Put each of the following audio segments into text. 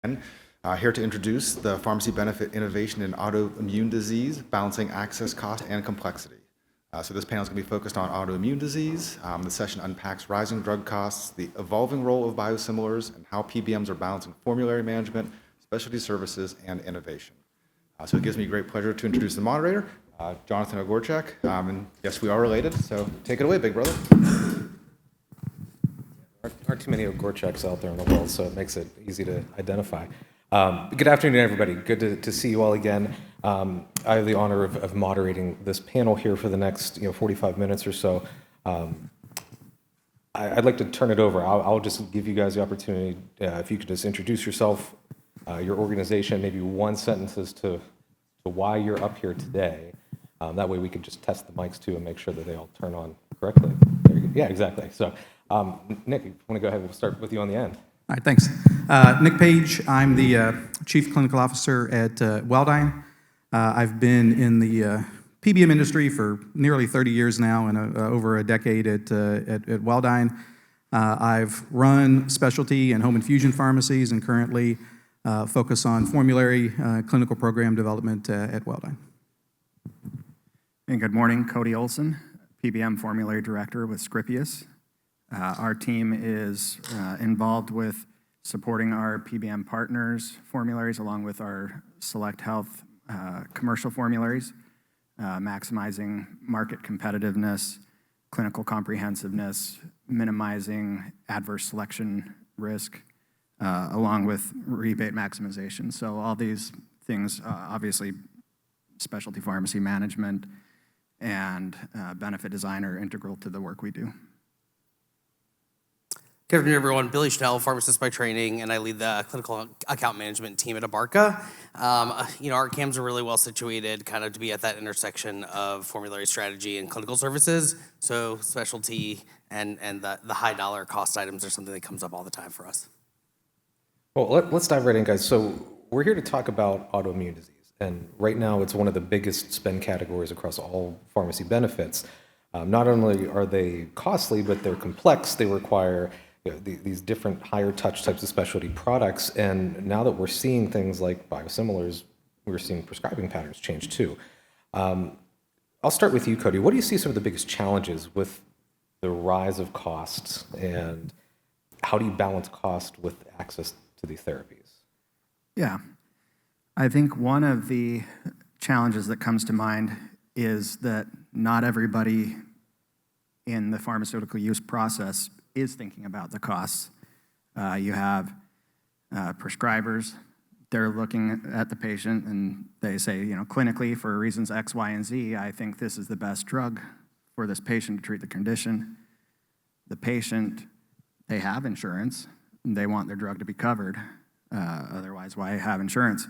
Here to introduce the Pharmacy Benefit Innovation in Autoimmune Disease, Balancing Access, Cost, and Complexity. So this panel is going to be focused on autoimmune disease. The session unpacks rising drug costs, the evolving role of biosimilars, and how PBMs are balancing formulary management, specialty services, and innovation. So it gives me great pleasure to introduce the moderator, Jonathan Ogorchak. And yes, we are related, so take it away, big brother. Aren't too many Ogorchaks out there in the world, so it makes it easy to identify. Good afternoon, everybody. Good to see you all again. I have the honor of moderating this panel here for the next 45 minutes or so. I'd like to turn it over. I'll just give you guys the opportunity, if you could just introduce yourself, your organization, maybe one sentence as to why you're up here today. That way we could just test the mics too and make sure that they all turn on correctly. There you go. Yeah, exactly. So, Nick, you want to go ahead? We'll start with you on the end. All right, thanks. Nick Page, I'm the Chief Clinical Officer at Welldyne. I've been in the PBM industry for nearly 30 years now and over a decade at Welldyne. I've run specialty and home infusion pharmacies and currently focus on formulary clinical program development at Welldyne. And good morning, Cody Olson, PBM Formulary Director with Scrippius. Our team is involved with supporting our PBM partners' formularies along with our Select Health commercial formularies, maximizing market competitiveness, clinical comprehensiveness, minimizing adverse selection risk, along with rebate maximization. So all these things, obviously, specialty pharmacy management and benefit design are integral to the work we do. Good afternoon, everyone. Billy Schnell, pharmacist by training, and I lead the clinical account management team at Abarca. Our CAMs are really well situated kind of to be at that intersection of formulary strategy and clinical services. So specialty and the high dollar cost items are something that comes up all the time for us. Well, let's dive right in, guys. So we're here to talk about autoimmune disease. And right now, it's one of the biggest spend categories across all pharmacy benefits. Not only are they costly, but they're complex. They require these different higher touch types of specialty products. And now that we're seeing things like biosimilars, we're seeing prescribing patterns change too. I'll start with you, Cody. What do you see some of the biggest challenges with the rise of costs, and how do you balance cost with access to these therapies? Yeah. I think one of the challenges that comes to mind is that not everybody in the pharmaceutical use process is thinking about the costs. You have prescribers, they're looking at the patient and they say, clinically for reasons X, Y, and Z, I think this is the best drug for this patient to treat the condition. The patient, they have insurance, and they want their drug to be covered. Otherwise, why have insurance?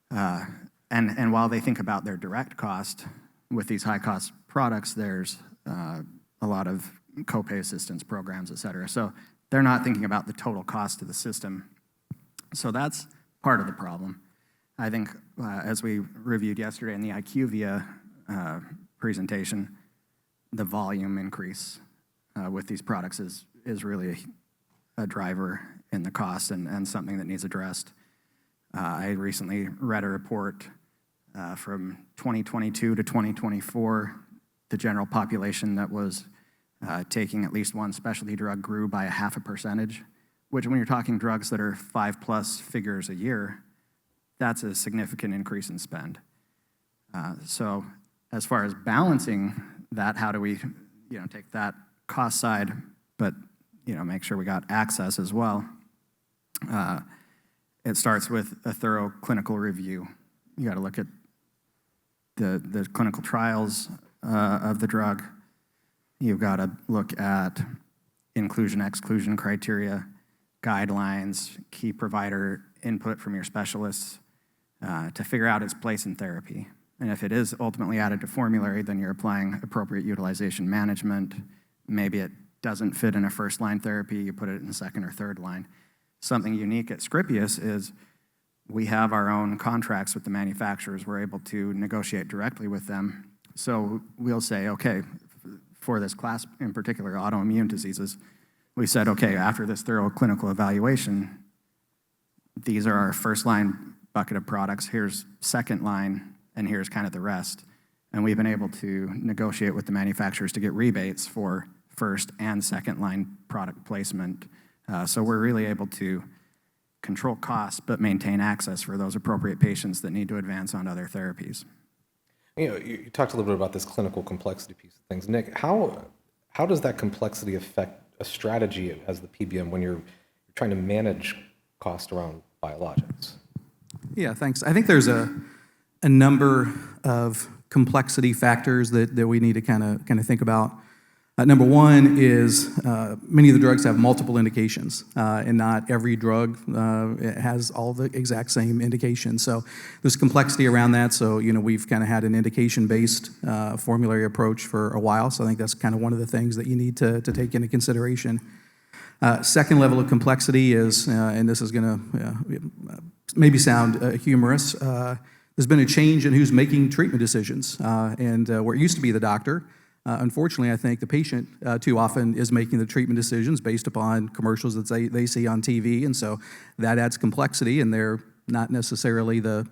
And while they think about their direct cost with these high-cost products, there's a lot of copay assistance programs, et cetera. So they're not thinking about the total cost of the system. So that's part of the problem. I think as we reviewed yesterday in the IQVIA presentation, the volume increase with these products is really a driver in the cost and something that needs addressed. I recently read a report from 2022 to 2024, the general population that was taking at least one specialty drug grew by 0.5%, which when you're talking drugs that are 5+ figures a year, that's a significant increase in spend. So as far as balancing that, how do we take that cost side, but make sure we got access as well? It starts with a thorough clinical review. You got to look at the clinical trials of the drug. You've got to look at inclusion-exclusion criteria, guidelines, key provider input from your specialists to figure out its place in therapy. And if it is ultimately added to formulary, then you're applying appropriate utilization management. Maybe it doesn't fit in a first-line therapy, you put it in second or third line. Something unique at Scrippius is we have our own contracts with the manufacturers. We're able to negotiate directly with them. So we'll say, okay, for this class in particular, autoimmune diseases, we said, okay, after this thorough clinical evaluation, these are our first line bucket of products, here's second line, and here's kind of the rest. And we've been able to negotiate with the manufacturers to get rebates for first and second line product placement. So we're really able to control costs, but maintain access for those appropriate patients that need to advance on other therapies. You talked a little bit about this clinical complexity piece of things. Nick, how does that complexity affect a strategy as the PBM when you're trying to manage cost around biologics? Yeah, thanks. I think there's a number of complexity factors that we need to kind of think about. Number one is many of the drugs have multiple indications, and not every drug has all the exact same indications. So there's complexity around that. So, we've kind of had an indication-based formulary approach for a while. So I think that's kind of one of the things that you need to take into consideration. Second level of complexity is, and this is going to maybe sound humorous, there's been a change in who's making treatment decisions. And where it used to be the doctor, unfortunately, I think the patient too often is making the treatment decisions based upon commercials that they see on TV, and so that adds complexity, and they're not necessarily the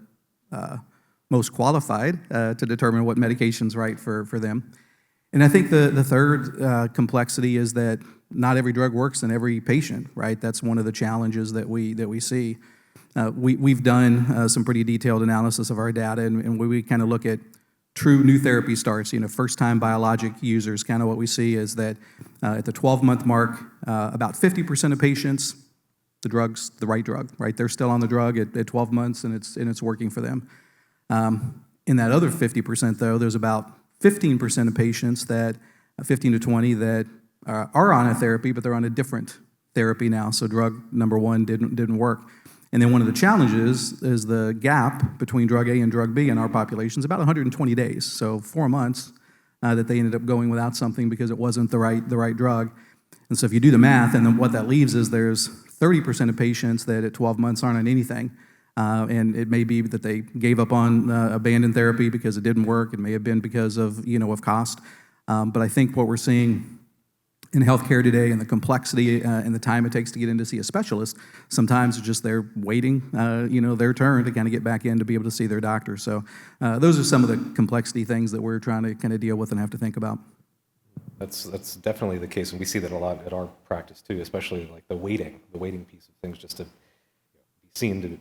most qualified to determine what medication's right for them. And I think the third complexity is that not every drug works in every patient, right? That's one of the challenges that we see. We've done some pretty detailed analysis of our data, and we kind of look at true new therapy starts, first-time biologic users. Kind of what we see is that at the 12-month mark, about 50% of patients, the drug's the right drug, right? They're still on the drug at 12 months, and it's working for them. In that other 50%, though, there's about 15% of patients 15 to 20, that are on a therapy, but they're on a different therapy now. So drug number one didn't work. And then one of the challenges is the gap between drug A and drug B in our population is about 120 days. So 4 months that they ended up going without something because it wasn't the right drug. And so if you do the math, and then what that leaves is there's 30% of patients that at 12 months aren't on anything. And it may be that they gave up on abandoned therapy because it didn't work. It may have been because of cost. But I think what we're seeing in healthcare today, and the complexity and the time it takes to get in to see a specialist, sometimes it's just they're waiting, their turn to kind of get back in to be able to see their doctor. So those are some of the complexity things that we're trying to kind of deal with and have to think about. That's definitely the case, and we see that a lot at our practice too, especially like the waiting piece of things, just to be seen to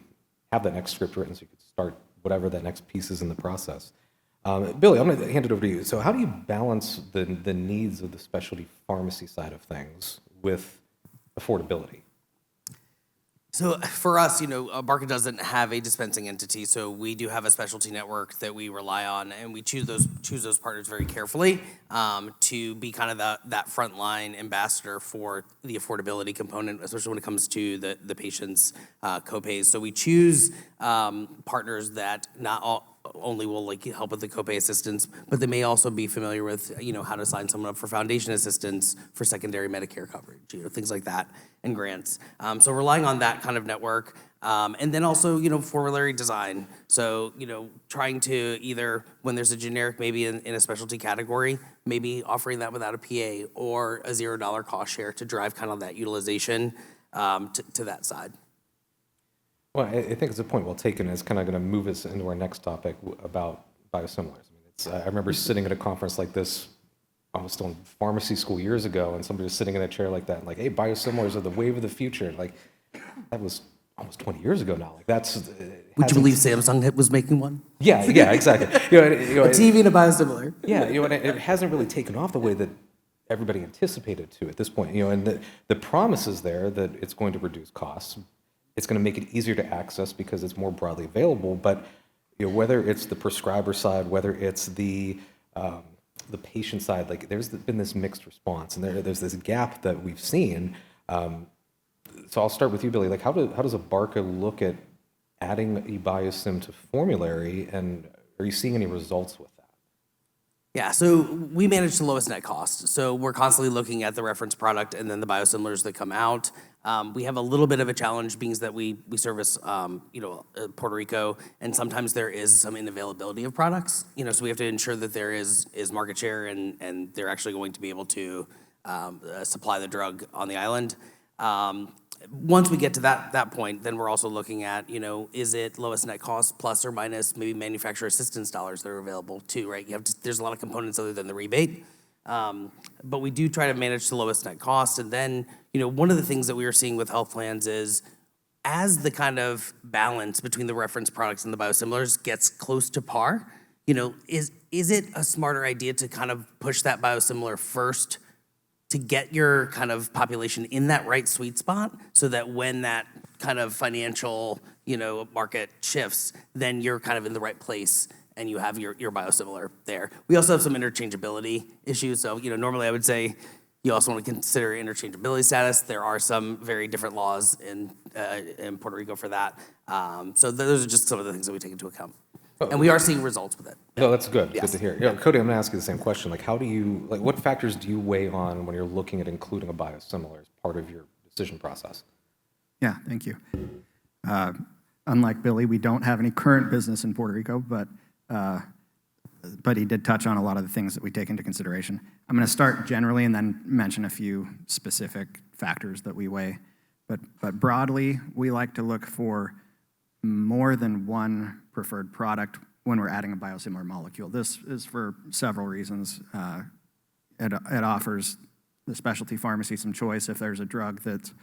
have that next script written so you could start whatever that next piece is in the process. Billy, I'm going to hand it over to you. So how do you balance the needs of the specialty pharmacy side of things with affordability? So for us, Barca doesn't have a dispensing entity, so we do have a specialty network that we rely on, and we choose those partners very carefully to be kind of that frontline ambassador for the affordability component, especially when it comes to the patient's copays. So we choose partners that not only will help with the copay assistance, but they may also be familiar with how to sign someone up for foundation assistance, for secondary Medicare coverage, things like that, and grants. So relying on that kind of network, and then also formulary design. So trying to either, when there's a generic maybe in a specialty category, maybe offering that without a PA or a $0 cost share to drive kind of that utilization to that side. Well, I think it's a point well taken. It's kind of going to move us into our next topic about biosimilars. I remember sitting at a conference like this, almost in pharmacy school years ago, and somebody was sitting in a chair like that, and hey, biosimilars are the wave of the future. That was almost 20 years ago now. Would you believe Samsung was making one? Yeah, exactly. A TV and a biosimilar. Yeah, and it hasn't really taken off the way that everybody anticipated to at this point. And the promise is there that it's going to reduce costs. It's going to make it easier to access because it's more broadly available. But whether it's the prescriber side, whether it's the patient side, there's been this mixed response, and there's this gap that we've seen. So I'll start with you, Billy. How does a Barca look at adding a biosim to formulary, and are you seeing any results with that? Yeah, so we manage the lowest net cost. So we're constantly looking at the reference product and then the biosimilars that come out. We have a little bit of a challenge being that we service, Puerto Rico, and sometimes there is some inavailability of products. So we have to ensure that there is market share and they're actually going to be able to supply the drug on the island. once we get to that point, then we're also looking at, is it lowest net cost plus or minus maybe manufacturer assistance dollars that are available too, right? There's a lot of components other than the rebate. But we do try to manage the lowest net cost. And then, one of the things that we are seeing with health plans is as the kind of balance between the reference products and the biosimilars gets close to par, is it a smarter idea to kind of push that biosimilar first to get your kind of population in that right sweet spot so that when that kind of financial, market shifts, then you're kind of in the right place and you have your biosimilar there. We also have some interchangeability issues. So, normally I would say you also want to consider interchangeability status. There are some very different laws in Puerto Rico for that. So those are just some of the things that we take into account. And we are seeing results with it. No, that's good. Yes. Good to hear. Yeah, Cody, I'm going to ask you the same question. Like, what factors do you weigh on when you're looking at including a biosimilar as part of your decision process? Yeah, thank you. Unlike Billy, we don't have any current business in Puerto Rico, but he did touch on a lot of the things that we take into consideration. I'm going to start generally and then mention a few specific factors that we weigh. But broadly, we like to look for more than one preferred product when we're adding a biosimilar molecule. This is for several reasons. It offers the specialty pharmacy some choice if there's a drug that's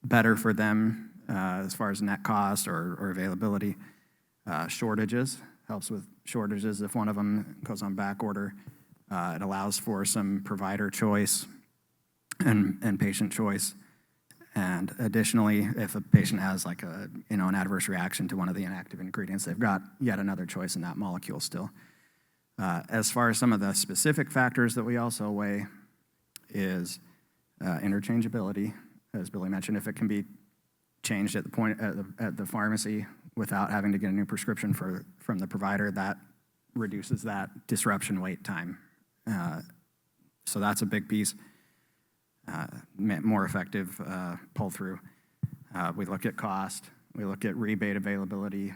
better for them as far as net cost or availability. Shortages, helps with shortages if one of them goes on back order. It allows for some provider choice and patient choice. And additionally, if a patient has like an adverse reaction to one of the inactive ingredients, they've got yet another choice in that molecule still. As far as some of the specific factors that we also weigh is interchangeability, as Billy mentioned. If it can be changed at the point at the pharmacy without having to get a new prescription from the provider, that reduces that disruption wait time. So that's a big piece. More effective pull-through. We look at cost. We look at rebate availability,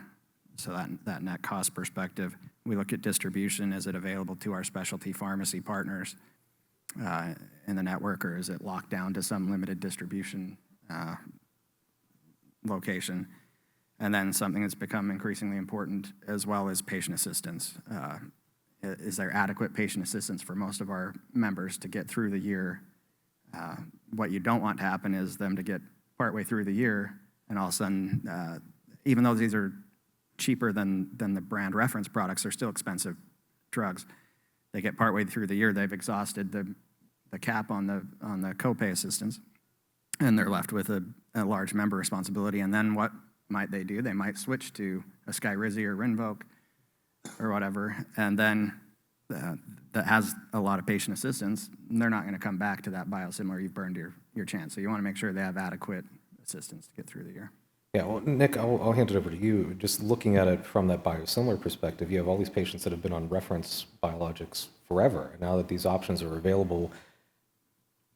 so that net cost perspective. We look at distribution. Is it available to our specialty pharmacy partners in the network, or is it locked down to some limited distribution location? And then something that's become increasingly important as well as patient assistance. Is there adequate patient assistance for most of our members to get through the year? What you don't want to happen is them to get partway through the year and all of a sudden, even though these are cheaper than the brand reference products, they're still expensive drugs. They get partway through the year, they've exhausted the cap on the copay assistance, and they're left with a large member responsibility. And then what might they do? They might switch to a Skyrizi or Rinvoq or whatever, and then that has a lot of patient assistance, and they're not going to come back to that biosimilar. You've burned your chance. So you want to make sure they have adequate assistance to get through the year. Yeah, well, Nick, I'll hand it over to you. Just looking at it from that biosimilar perspective, you have all these patients that have been on reference biologics forever. And now that these options are available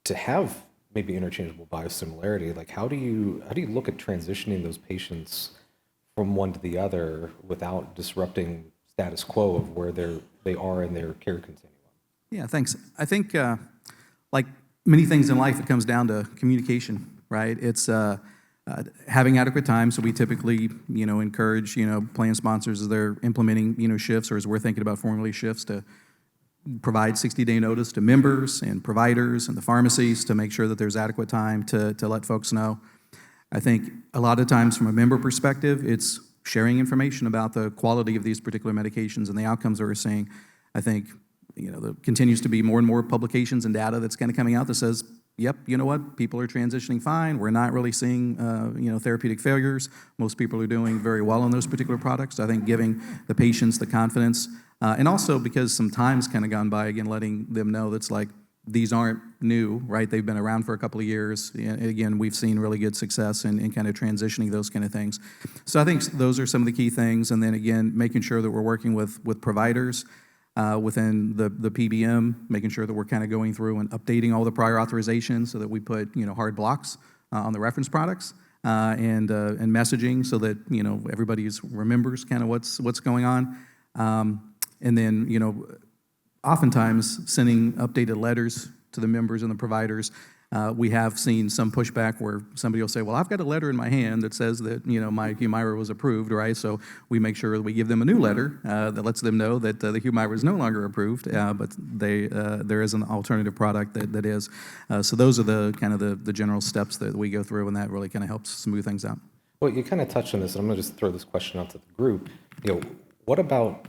to have maybe interchangeable biosimilarity, like how do you look at transitioning those patients from one to the other without disrupting status quo of where they are in their care continuum? Yeah, thanks. I think like many things in life, it comes down to communication, right? It's having adequate time. So we typically, encourage, plan sponsors as they're implementing, shifts, or as we're thinking about formulary shifts, to provide 60-day notice to members and providers and the pharmacies to make sure that there's adequate time to let folks know. I think a lot of times from a member perspective, it's sharing information about the quality of these particular medications and the outcomes that we're seeing. I think, there continues to be more and more publications and data that's kind of coming out that says, yep, you know what, people are transitioning fine. We're not really seeing, therapeutic failures. Most people are doing very well on those particular products. I think giving the patients the confidence, and also because some time's kind of gone by, again, letting them know that's like, these aren't new, right? They've been around for a couple of years. And again, we've seen really good success in kind of transitioning those kind of things. So I think those are some of the key things. And then again, making sure that we're working with providers within the PBM, making sure that we're kind of going through and updating all the prior authorizations so that we put, hard blocks on the reference products and messaging so that, everybody remembers kind of what's going on. And then, oftentimes sending updated letters to the members and the providers We have seen some pushback where somebody will say, well, I've got a letter in my hand that says that, my Humira was approved, right? So we make sure that we give them a new letter that lets them know that the Humira is no longer approved, but there is an alternative product that is. So those are the kind of the general steps that we go through, and that really kind of helps smooth things out. Well, you kind of touched on this, and I'm going to just throw this question out to the group. What about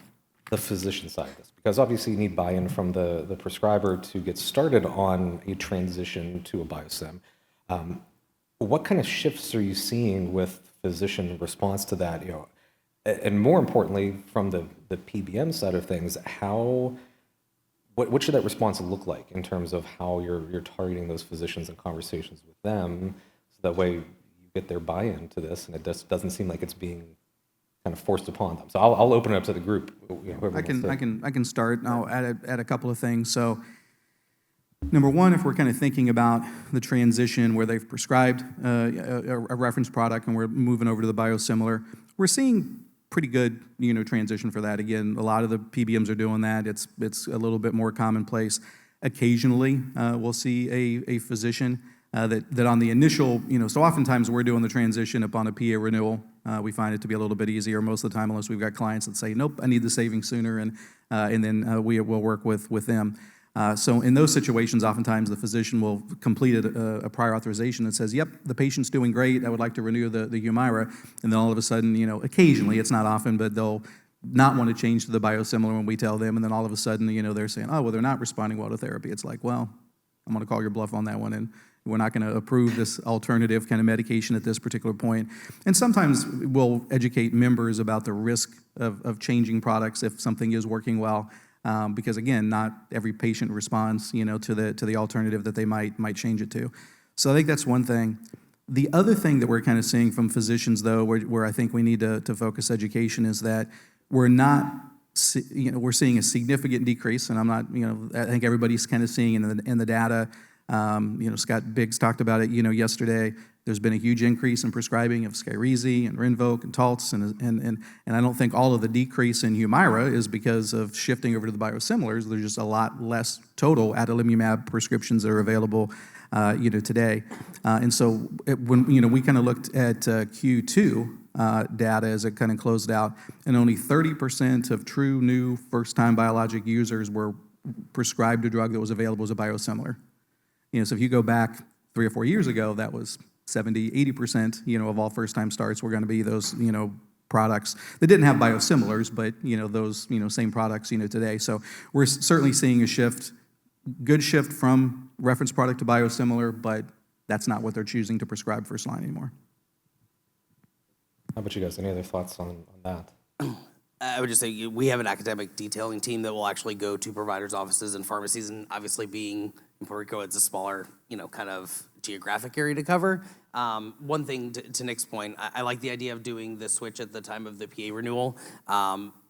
the physician side of this? Because obviously you need buy-in from the prescriber to get started on a transition to a biosim. What kind of shifts are you seeing with physician response to that? And more importantly, from the PBM side of things, what should that response look like in terms of how you're targeting those physicians and conversations with them, so that way you get their buy-in to this, and it just doesn't seem like it's being kind of forced upon them. So I'll open it up to the group. I can start. I'll add a couple of things. So, number one, if we're kind of thinking about the transition where they've prescribed a reference product and we're moving over to the biosimilar, we're seeing pretty good transition for that. Again, a lot of the PBMs are doing that. It's a little bit more commonplace. Occasionally, we'll see a physician that on the initial, so oftentimes we're doing the transition upon a PA renewal. We find it to be a little bit easier most of the time, unless we've got clients that say, nope, I need the savings sooner, and then we will work with them. So in those situations, oftentimes the physician will complete a prior authorization that says, yep, the patient's doing great, I would like to renew the Humira, and then all of a sudden, occasionally, it's not often, but they'll not want to change to the biosimilar when we tell them, and then all of a sudden, they're saying, oh, well, they're not responding well to therapy. It's like, well, I'm going to call your bluff on that one, and we're not going to approve this alternative kind of medication at this particular point. And sometimes we'll educate members about the risk of changing products if something is working well, because again, not every patient responds, to the alternative that they might change it to. So I think that's one thing. The other thing that we're kind of seeing from physicians, though, where I think we need to focus education, is that we're not. We're seeing a significant decrease, and I'm not. I think everybody's kind of seeing in the data. Scott Biggs talked about it, yesterday. There's been a huge increase in prescribing of Skyrizi and Rinvoq and Taltz, and I don't think all of the decrease in Humira is because of shifting over to the biosimilars. There's just a lot less total adalimumab prescriptions that are available, today. And so when we kind of looked at Q2 data as it kind of closed out, and only 30% of true new first-time biologic users were prescribed a drug that was available as a biosimilar. So if you go back 3 or 4 years ago, that was 70, 80%, of all first-time starts were going to be those, products that didn't have biosimilars, but, those, same products, today. So we're certainly seeing a good shift from reference product to biosimilar, but that's not what they're choosing to prescribe first line anymore. How about you guys? Any other thoughts on that? I would just say we have an academic detailing team that will actually go to providers' offices and pharmacies, and obviously being in Puerto Rico, it's a smaller, kind of geographic area to cover. One thing to Nick's point, I like the idea of doing the switch at the time of the PA renewal.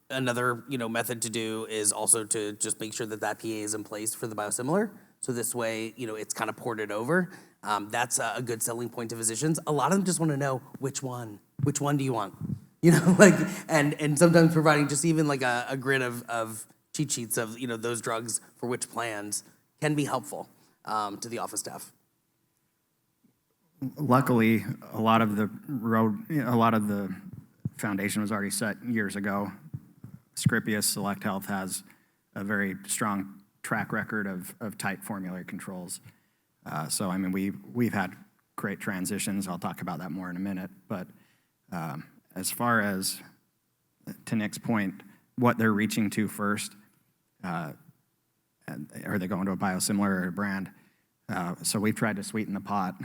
Another, method to do is also to just make sure that PA is in place for the biosimilar. So this way, it's kind of ported over. That's a good selling point to physicians. A lot of them just want to know which one do you want? And sometimes providing just even like a grid of cheat sheets of, those drugs for which plans can be helpful to the office staff. Luckily, a lot of the foundation was already set years ago. Scripius Select Health has a very strong track record of tight formulary controls. So, I mean, we've had great transitions. I'll talk about that more in a minute. But as far as, to Nick's point, what they're reaching to first, are they going to a biosimilar or a brand? So we've tried to sweeten the pot.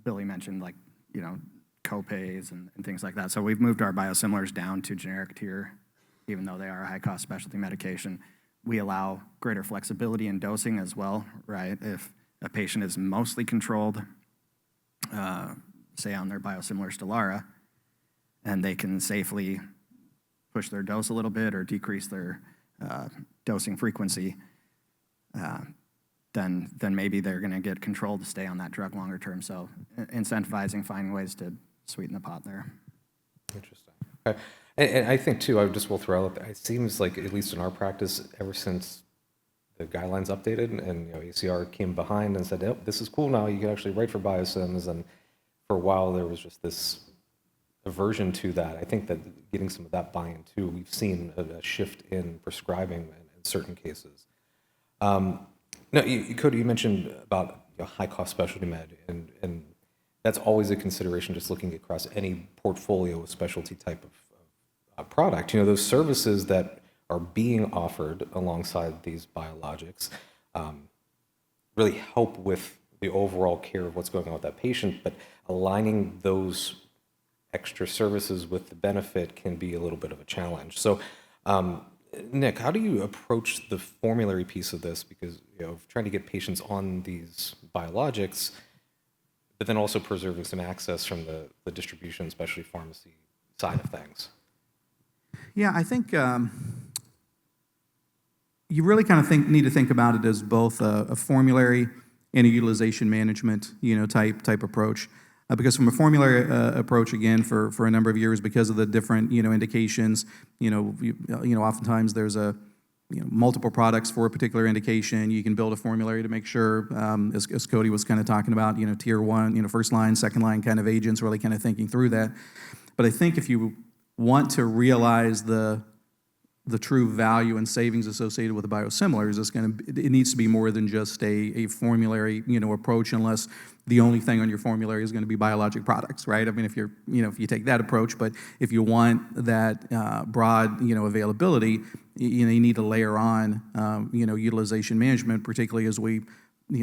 Billy mentioned, co-pays and things like that. So we've moved our biosimilars down to generic tier, even though they are a high-cost specialty medication. We allow greater flexibility in dosing as well, right? If a patient is mostly controlled, say on their biosimilar Stelara, and they can safely push their dose a little bit or decrease their dosing frequency, then maybe they're going to get controlled to stay on that drug longer term. So incentivizing, finding ways to sweeten the pot there. Interesting. Okay. And I think, too, will throw out, it seems like, at least in our practice, ever since the guidelines updated, and ACR came behind and said, "Yep, this is cool now. You can actually write for biosims." And for a while, there was just this aversion to that. I think that getting some of that buy-in too, we've seen a shift in prescribing in certain cases. No, Cody, you mentioned about high-cost specialty med, and that's always a consideration just looking across any portfolio of specialty type of product. Those services that are being offered alongside these biologics really help with the overall care of what's going on with that patient, but aligning those extra services with the benefit can be a little bit of a challenge. So, Nick, how do you approach the formulary piece of this? Because trying to get patients on these biologics, but then also preserving some access from the distribution, especially pharmacy side of things. Yeah, I think you really kind of need to think about it as both a formulary and a utilization management, type approach. Because from a formulary approach, again, for a number of years, because of the different, indications, oftentimes there's multiple products for a particular indication. You can build a formulary to make sure, as Cody was kind of talking about, tier one, first line, second line kind of agents, really kind of thinking through that. But I think if you want to realize the true value and savings associated with the biosimilars, it needs to be more than just a formulary, approach, unless the only thing on your formulary is going to be biologic products, right? I mean, if you take that approach, but if you want that broad, availability, you need to layer on, utilization management, particularly as we,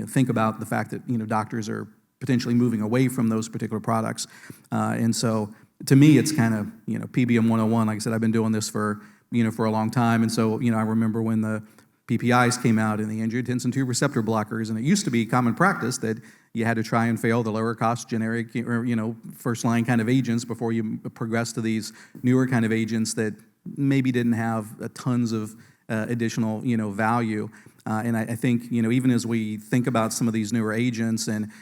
think about the fact that, doctors are potentially moving away from those particular products. And so to me, it's kind of, PBM 101. Like I said, I've been doing this for a long time. And so, I remember when the PPIs came out and the angiotensin II receptor blockers, and it used to be common practice that you had to try and fail the lower cost generic, or, first line kind of agents before you progress to these newer kind of agents that maybe didn't have tons of additional, value. And I think, even as we think about some of these newer agents and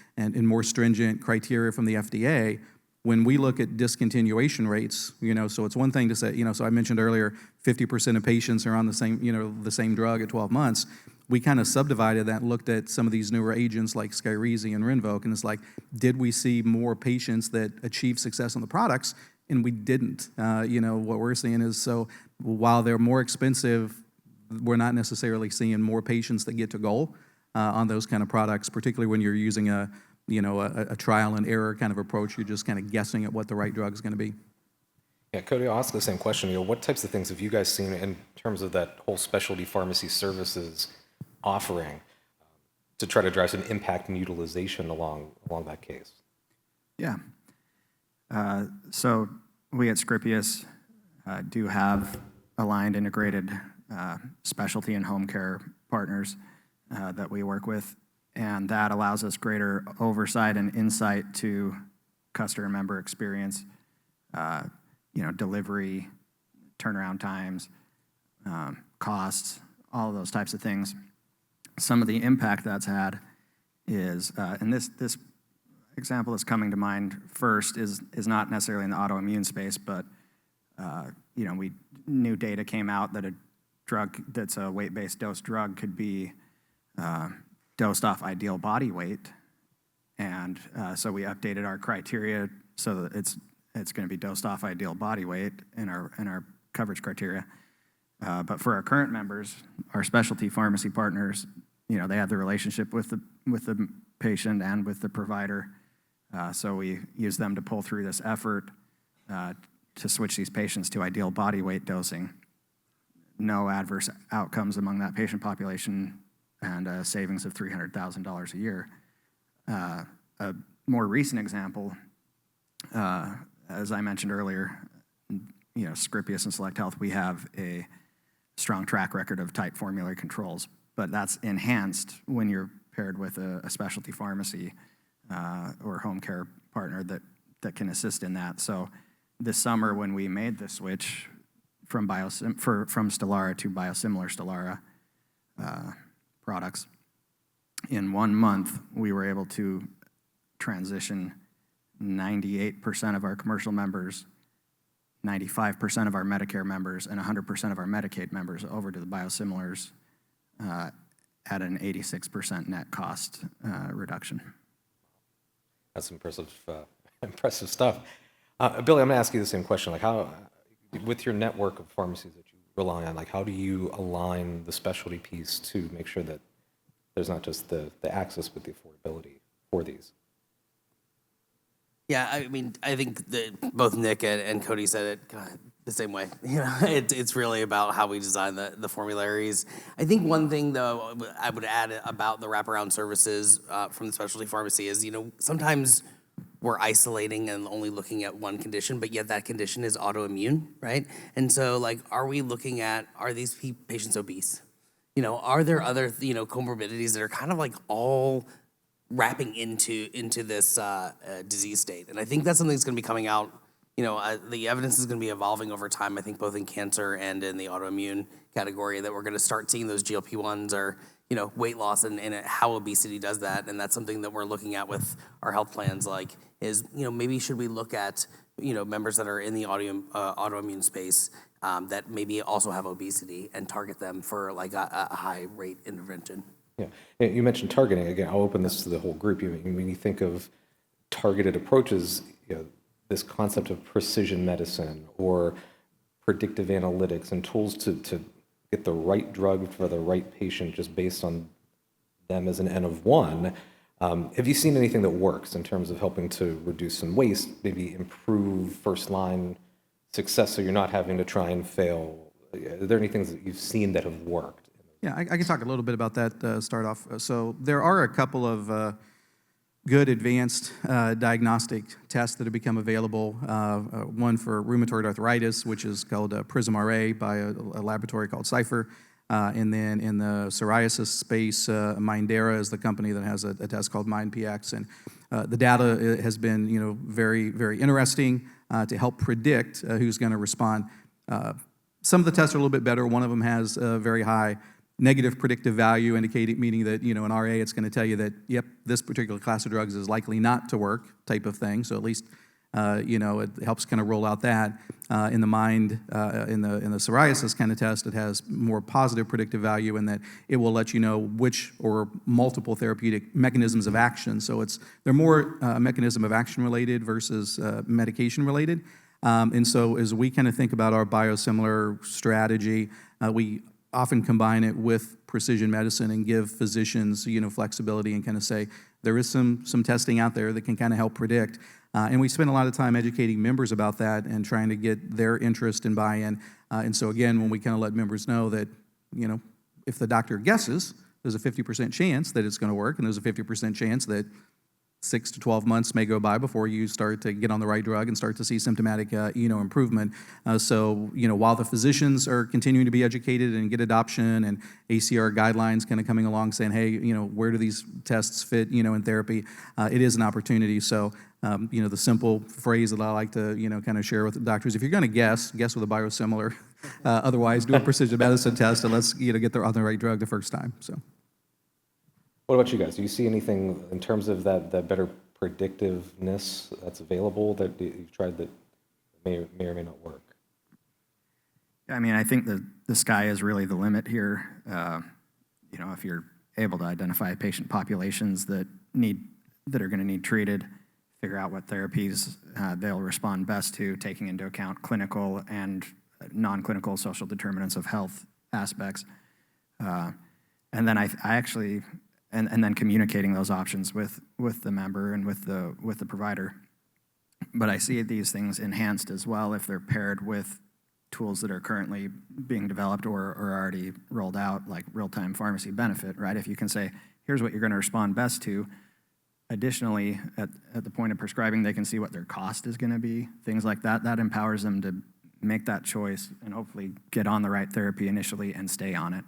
more stringent criteria from the FDA, when we look at discontinuation rates, so it's one thing to say, so I mentioned earlier, 50% of patients are on the same drug at 12 months. We kind of subdivided that and looked at some of these newer agents like Skyrizi and Rinvoq, and it's like, did we see more patients that achieved success on the products? And we didn't. What we're seeing is, so while they're more expensive, we're not necessarily seeing more patients that get to goal on those kind of products, particularly when you're using a trial and error kind of approach. You're just kind of guessing at what the right drug is going to be. Yeah, Cody, I'll ask the same question. What types of things have you guys seen in terms of that whole specialty pharmacy services offering to try to drive some impact and utilization along that case? Yeah. So we at Scripius do have aligned integrated specialty and home care partners that we work with, and that allows us greater oversight and insight to customer member experience, delivery, turnaround times, costs, all of those types of things. Some of the impact that's had is, and this example that's coming to mind first is not necessarily in the autoimmune space, but new data came out that a drug that's a weight-based dose drug could be dosed off ideal body weight, and so we updated our criteria so that it's going to be dosed off ideal body weight in our coverage criteria. But for our current members, our specialty pharmacy partners, they have the relationship with the patient and with the provider. So we use them to pull through this effort to switch these patients to ideal body weight dosing. No adverse outcomes among that patient population, and a savings of $300,000 a year. A more recent example, as I mentioned earlier, Scripius and Select Health, we have a strong track record of tight formulary controls, but that's enhanced when you're paired with a specialty pharmacy or home care partner that can assist in that. So this summer, when we made the switch from Stelara to biosimilar Stelara products, in 1 month, we were able to transition 98% of our commercial members, 95% of our Medicare members, and 100% of our Medicaid members over to the biosimilars at an 86% net cost reduction. That's impressive, impressive stuff. Billy, I'm gonna ask you the same question. Like how, with your network of pharmacies that you rely on, like how do you align the specialty piece to make sure that there's not just the access, but the affordability for these? Yeah, I mean, I think that both Nick and Cody said it the same way. You know, it's really about how we design the formularies. I think one thing, though, I would add about the wraparound services from the specialty pharmacy is, you know, sometimes we're isolating and only looking at one condition, but yet that condition is autoimmune, right? And so, like, are we looking at, are these patients obese? You know, are there other, you know, comorbidities that are kind of like all wrapping into this disease state? And I think that's something that's going to be coming out. You know, the evidence is going to be evolving over time, I think, both in cancer and in the autoimmune category, that we're going to start seeing those GLP-1s or, you know, weight loss and how obesity does that. And that's something that we're looking at with our health plans, like, is, you know, maybe should we look at, you know, members that are in the autoimmune space that maybe also have obesity and target them for like a high rate intervention. Yeah, you mentioned targeting. Again, I'll open this to the whole group. When you think of targeted approaches, you know, this concept of precision medicine or predictive analytics and tools to get the right drug for the right patient just based on them as an N of one. Have you seen anything that works in terms of helping to reduce some waste, maybe improve first-line success so you're not having to try and fail? Are there any things that you've seen that have worked? Yeah, I can talk a little bit about that, start off. So there are a couple of good advanced diagnostic tests that have become available. One for rheumatoid arthritis, which is called Prism-RA by a laboratory called Cypher. And then in the psoriasis space, Mindera is the company that has a test called MindPX. And the data has been, you know, very, very interesting to help predict who's going to respond. Some of the tests are a little bit better. One of them has a very high negative predictive value, indicating, meaning that, you know, in RA, it's going to tell you that, yep, this particular class of drugs is likely not to work, type of thing. So at least, you know, it helps kind of roll out that. In the in the psoriasis kind of test, it has more positive predictive value in that it will let you know which or multiple therapeutic mechanisms of action. So they're more mechanism of action related versus medication related. And so as we kind of think about our biosimilar strategy, we often combine it with precision medicine and give physicians, you know, flexibility and kind of say, there is some testing out there that can kind of help predict. And we spend a lot of time educating members about that and trying to get their interest and buy-in. And so again, when we kind of let members know that, you know, if the doctor guesses, there's a 50% chance that it's going to work, and there's a 50% chance that 6 to 12 months may go by before you start to get on the right drug and start to see symptomatic, you know, improvement. So, you know, while the physicians are continuing to be educated and get adoption and ACR guidelines kind of coming along saying, hey, you know, where do these tests fit, you know, in therapy, it is an opportunity. So, you know, the simple phrase that I like to, you know, kind of share with the doctors, if you're going to guess with a biosimilar. Otherwise, do a precision medicine test and let's, you know, get on the right drug the first time. So. What about you guys? Do you see anything in terms of that better predictiveness that's available that you've tried that may or may not work? I mean, I think the sky is really the limit here. You know, if you're able to identify patient populations that are going to need treated, figure out what therapies they'll respond best to, taking into account clinical and non-clinical social determinants of health aspects, and then I actually. And then communicating those options with the member and with the provider. But I see these things enhanced as well if they're paired with tools that are currently being developed or already rolled out, like real-time pharmacy benefit, right? If you can say, here's what you're going to respond best to. Additionally, at the point of prescribing, they can see what their cost is going to be, things like that. That empowers them to make that choice and hopefully get on the right therapy initially and stay on it.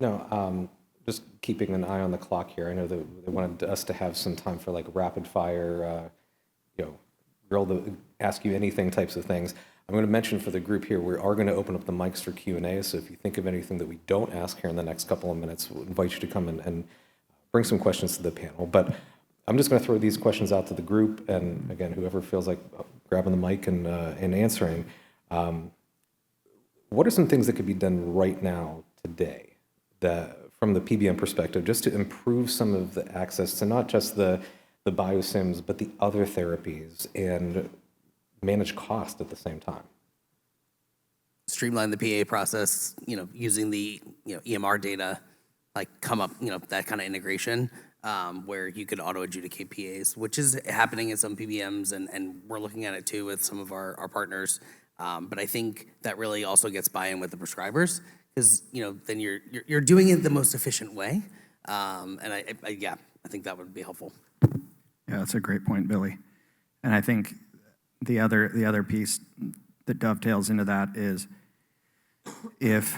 No, just keeping an eye on the clock here. I know that they wanted us to have some time for like rapid fire, you know, ask you anything types of things. I'm going to mention for the group here, we are going to open up the mics for Q&A. So if you think of anything that we don't ask here in the next couple of minutes, we'll invite you to come and bring some questions to the panel. But I'm just going to throw these questions out to the group. And again, whoever feels like grabbing the mic and answering, what are some things that could be done right now today that, from the PBM perspective, just to improve some of the access to not just the biosims, but the other therapies and manage cost at the same time? Streamline the PA process, using the, EMR data, like come up, that kind of integration, where you could auto adjudicate PAs, which is happening in some PBMs, and we're looking at it too with some of our partners. But I think that really also gets buy-in with the prescribers, because, then you're doing it the most efficient way. And I think that would be helpful. Yeah, that's a great point, Billy. And I think the other piece that dovetails into that is if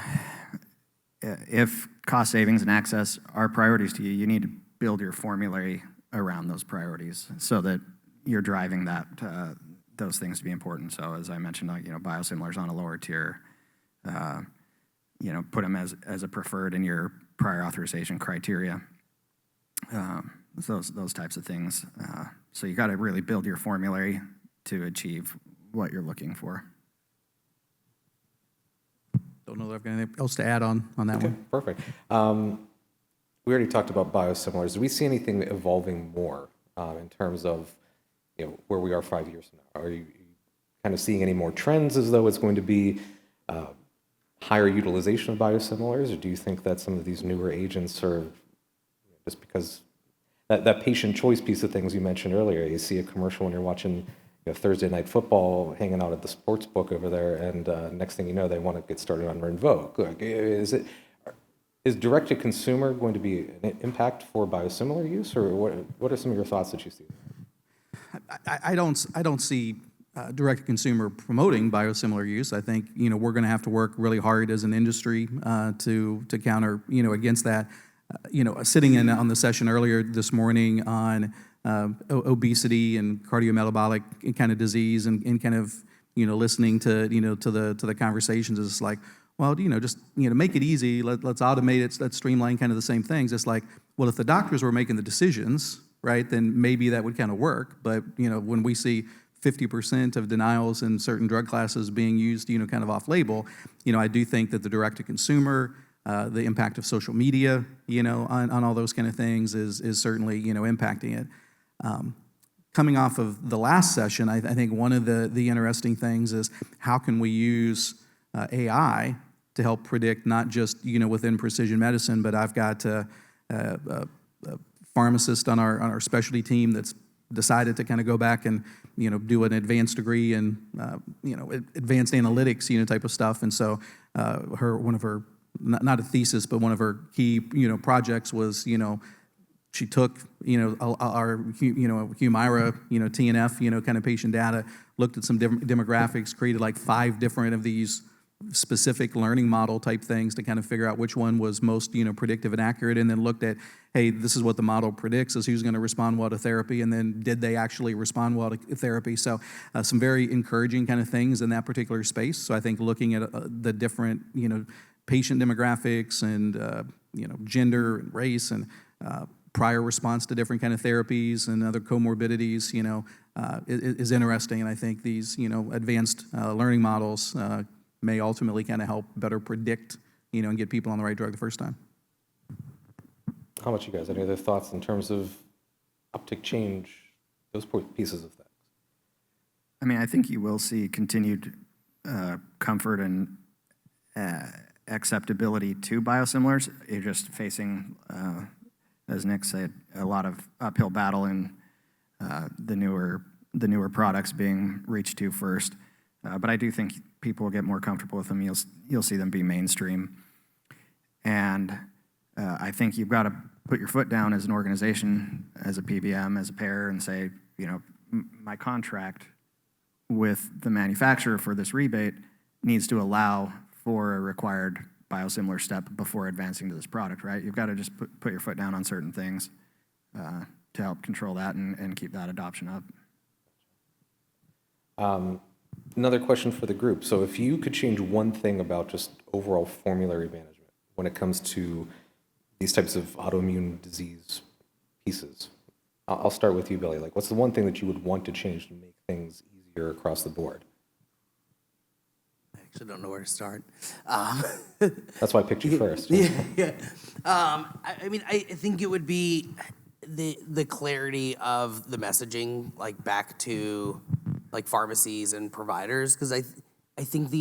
cost savings and access are priorities to you, you need to build your formulary around those priorities so that you're driving that those things to be important. So as I mentioned, biosimilars on a lower tier, put them as a preferred in your prior authorization criteria. Those types of things. So you got to really build your formulary to achieve what you're looking for. Don't know if I've got anything else to add on that Okay, one. perfect. We already talked about biosimilars. Do we see anything evolving more in terms of where we are 5 years from now? Are you kind of seeing any more trends as though it's going to be higher utilization of biosimilars, or do you think that some of these newer agents are just because that patient choice piece of things you mentioned earlier? You see a commercial when you're watching Thursday night football, hanging out at the sports book over there, and next thing you know, they want to get started on Rinvoq. Like, is direct-to-consumer going to be an impact for biosimilar use, or what are some of your thoughts that you see? I don't see direct-to-consumer promoting biosimilar use. I think we're going to have to work really hard as an industry to counter against that. Sitting in on the session earlier this morning on obesity and cardiometabolic kind of disease, and kind of listening to to the conversations, is like, well, just make it easy. Let's automate it. Let's streamline kind of the same things. It's like, well, if the doctors were making the decisions, right, then maybe that would kind of work. But when we see 50% of denials in certain drug classes being used, kind of off-label, I do think that the direct-to-consumer, the impact of social media, on all those kind of things is certainly, impacting it. Coming off of the last session, I think one of the interesting things is how can we use AI to help predict not just, within precision medicine, but I've got a pharmacist on our specialty team that's decided to kind of go back and, do an advanced degree in, advanced analytics, type of stuff. And so one of her, not a thesis, but one of her key, projects was, she took, our, Humira, TNF, kind of patient data, looked at some demographics, created like 5 different of these specific learning model type things to kind of figure out which one was most, predictive and accurate, and then looked at, hey, this is what the model predicts is who's going to respond well to therapy, and then did they actually respond well to therapy? So some very encouraging kind of things in that particular space. So I think looking at the different, patient demographics and, gender and race and prior response to different kind of therapies and other comorbidities, is interesting. And I think these, advanced learning models may ultimately kind of help better predict, and get people on the right drug the first time. How about you guys? Any other thoughts in terms of uptick change, those pieces of things? I mean, I think you will see continued comfort and acceptability to biosimilars. You're just facing, as Nick said, a lot of uphill battle in the newer products being reached to first. But I do think people will get more comfortable with them. You'll see them be mainstream. And I think you've got to put your foot down as an organization, as a PBM, as a payer, and say, my contract with the manufacturer for this rebate needs to allow for a required biosimilar step before advancing to this product, right? You've got to just put your foot down on certain things to help control that and keep that adoption up. Another question for the group. So if you could change one thing about just overall formulary management when it comes to these types of autoimmune disease pieces, I'll start with you, Billy. Like, what's the one thing that you would want to change to make things easier across the board? actually don't know where to start. That's why I picked you first. Yeah. I mean, I think it would be the clarity of the messaging, like back to like pharmacies and providers, because I think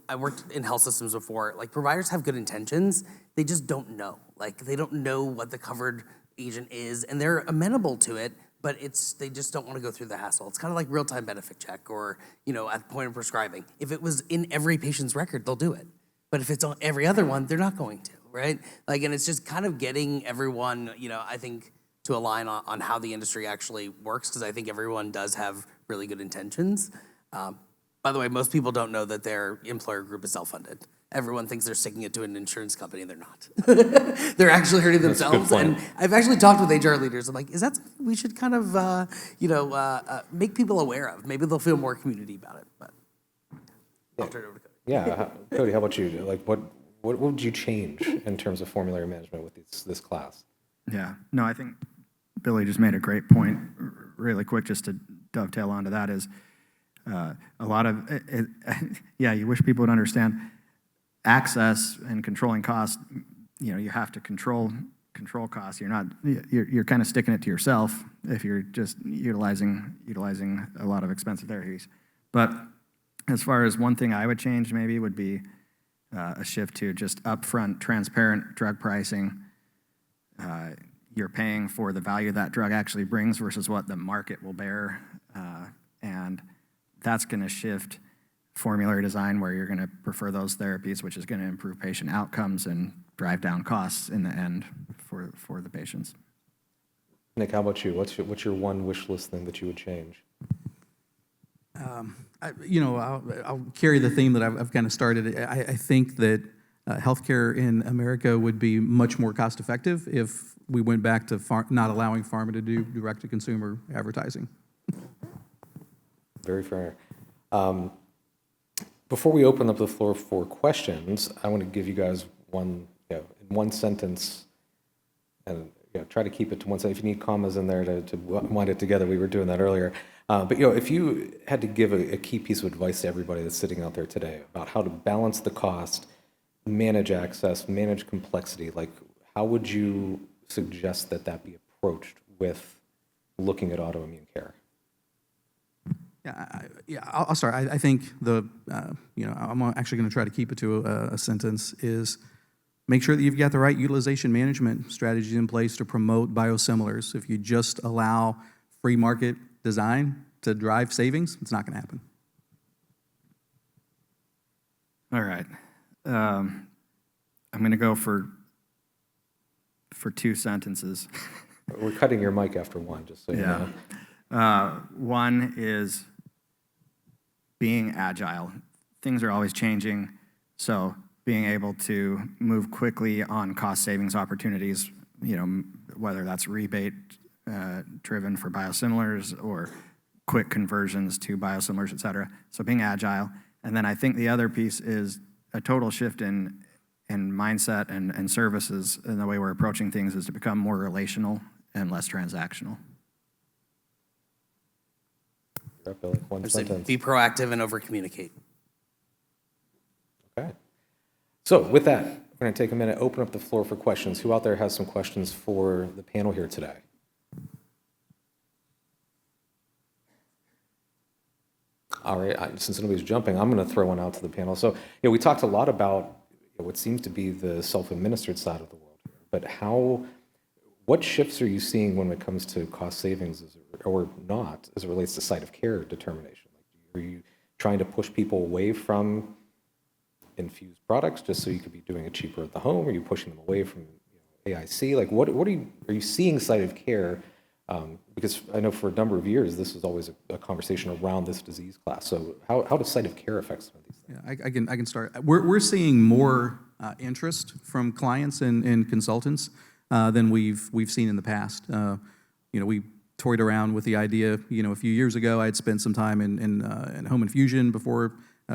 I worked in health systems before. Like providers have good intentions, they just don't know. Like they don't know what the covered agent is, and they're amenable to it, but they just don't want to go through the hassle. It's kind of like real-time benefit check, or at the point of prescribing. If it was in every patient's record, they'll do it. But if it's on every other one, they're not going to, right? Like, and it's just kind of getting everyone, I think, to align on how the industry actually works, because I think everyone does have really good intentions. By the way, most people don't know that their employer group is self-funded. Everyone thinks they're sticking it to an insurance company, and they're not. They're actually hurting themselves. And I've actually talked with HR leaders. I'm like, is that something we should kind of, make people aware of? Maybe they'll feel more community about it. But I'll turn it over to Cody. Yeah, Cody, how about you? Like, what would you change in terms of formulary management with this class? Yeah, no, I think Billy just made a great point. Really quick, just to dovetail onto that is a lot of it, yeah, you wish people would understand access and controlling costs. You have to control costs. You're kind of sticking it to yourself if you're just utilizing a lot of expensive therapies. But as far as one thing I would change maybe would be a shift to just upfront, transparent drug pricing. You're paying for the value that drug actually brings versus what the market will bear. And that's going to shift formulary design where you're going to prefer those therapies, which is going to improve patient outcomes and drive down costs in the end for the patients. Nick, how about you? What's your one wish list thing that you would change? I'll carry the theme that I've kind of started. I think that healthcare in America would be much more cost effective if we went back to not allowing pharma to do direct-to-consumer advertising. Very fair. Before we open up the floor for questions, I want to give you guys in one sentence, and try to keep it to one sentence. If you need commas in there to wind it together, we were doing that earlier. But if you had to give a key piece of advice to everybody that's sitting out there today about how to balance the cost, manage access, manage complexity, like how would you suggest that be approached with looking at autoimmune care? I'll start. I think I'm actually going to try to keep it to a sentence, is make sure that you've got the right utilization management strategies in place to promote biosimilars. If you just allow free market design to drive savings, it's not going to happen. All right. I'm going to go for 2 sentences. We're cutting your mic after one, just so you know. One is being agile. Things are always changing, so being able to move quickly on cost savings opportunities, whether that's rebate driven for biosimilars or quick conversions to biosimilars, et cetera. So being agile. And then I think the other piece is a total shift in mindset and services, and the way we're approaching things is to become more relational and less transactional. One sentence. Be proactive and over-communicate. Okay. So with that, we're going to take a minute, open up the floor for questions. Who out there has some questions for the panel here today? All right, since nobody's jumping, I'm going to throw one out to the panel. So, we talked a lot about what seems to be the self-administered side of the world here, but what shifts are you seeing when it comes to cost savings or not as it relates to site of care determination? Are you trying to push people away from infused products just so you could be doing it cheaper at the home? Are you pushing them away from AIC? Like, what are you seeing site of care? Because I know for a number of years, this was always a conversation around this disease class. So how does site of care affect some of these things? I can start. We're seeing more interest from clients and consultants than we've seen in the past. We toyed around with the idea. A few years ago, I had spent some time in home infusion before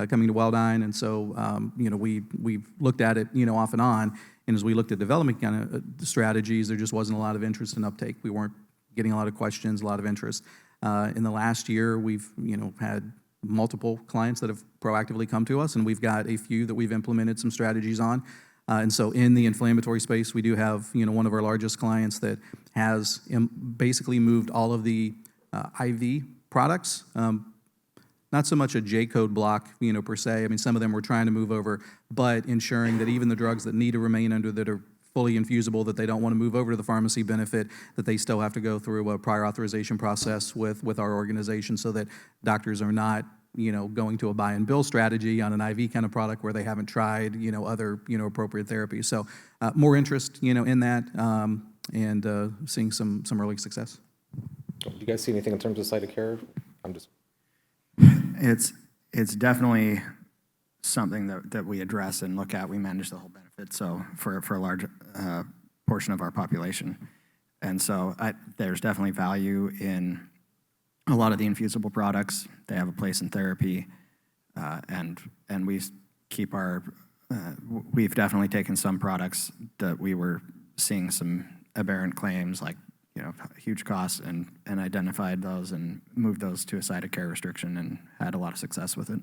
coming to Welldyne, and so we've looked at it off and on. And as we looked at development kind of strategies, there just wasn't a lot of interest and uptake. We weren't getting a lot of questions, a lot of interest. In the last year, we've had multiple clients that have proactively come to us, and we've got a few that we've implemented some strategies on. And so in the inflammatory space, we do have, one of our largest clients that has basically moved all of the IV products, not so much a J-code block, per se. I mean, some of them we're trying to move over, but ensuring that even the drugs that need to remain under that are fully infusible, that they don't want to move over to the pharmacy benefit, that they still have to go through a prior authorization process with our organization so that doctors are not, going to a buy and bill strategy on an IV kind of product where they haven't tried, other, appropriate therapies. So more interest, in that, and seeing some early success. Do you guys see anything in terms of site of care? It's definitely something that we address and look at. We manage the whole benefit, so for a large portion of our population. And so there's definitely value in a lot of the infusible products. They have a place in therapy, and we keep we've definitely taken some products that we were seeing some aberrant claims, like, huge costs, and identified those and moved those to a site of care restriction and had a lot of success with it.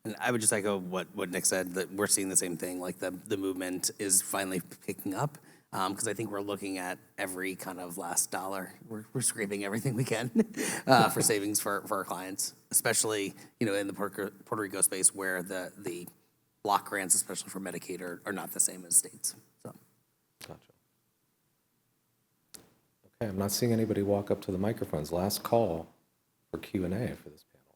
And I would just echo what Nick said, that we're seeing the same thing, like the movement is finally picking up, because I think we're looking at every kind of last dollar. We're scraping everything we can for savings for our clients, especially, in the Puerto Rico space where the block grants, especially for Medicaid, are not the same as states. So. Gotcha. Okay, I'm not seeing anybody walk up to the microphones. Last call for Q&A for this panel.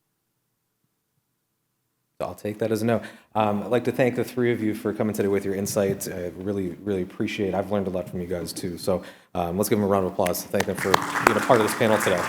So I'll take that as a no. I'd like to thank the three of you for coming today with your insights. I really, really appreciate it. I've learned a lot from you guys too. So let's give them a round of applause to thank them for being a part of this panel today.